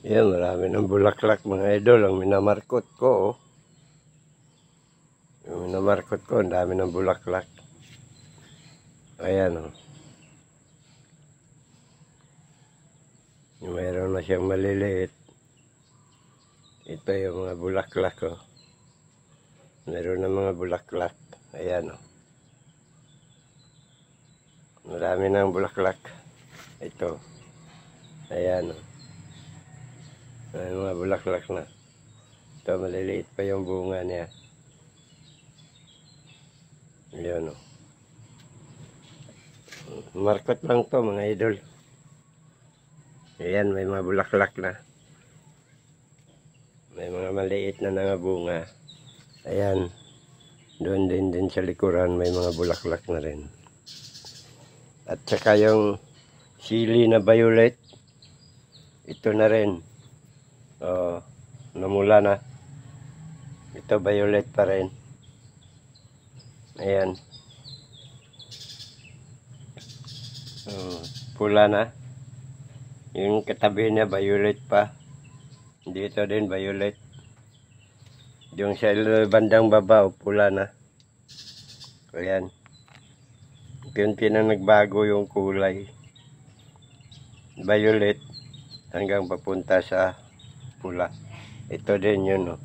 Yan, marami ng bulaklak mga idol. Ang minamarkot ko, oh. Yung minamarkot ko, ang dami ng bulaklak. Ayan, oh. Mayroon na siyang maliliit. Ito yung mga bulaklak, oh. Mayroon na mga bulaklak. Ayan, oh. Marami ng bulaklak. Ito. Ayan, oh. May mga bulaklak na. Ito, maliliit pa yung bunga niya. Ayan, oh. Markot lang to mga idol. Ayan, may mga bulaklak na. May mga maliit na bunga. Ayan. Doon din sa likuran may mga bulaklak na rin. At saka yung sili na violet. Ito na rin. Oh, namula na. Ito violet pa rin. Ayan. Oh, pula na. Yung katabi niya violet pa. Dito din violet. Yung sa bandang baba, pula na. Ayan. Kunti na nagbago yung kulay. Violet hanggang papunta sa pula. Ito din yun, oh.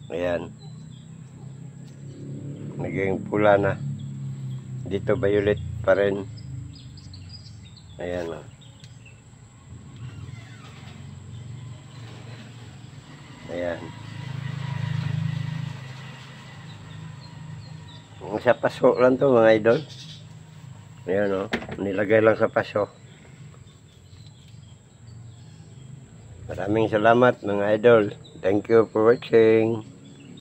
Ayan. Naging pula na. Dito violet pa rin. Ayan, oh. Ayan. Sa paso lang to mga idol. Ayan, oh. Nilagay lang sa paso. Maraming salamat mga idol. Thank you for watching.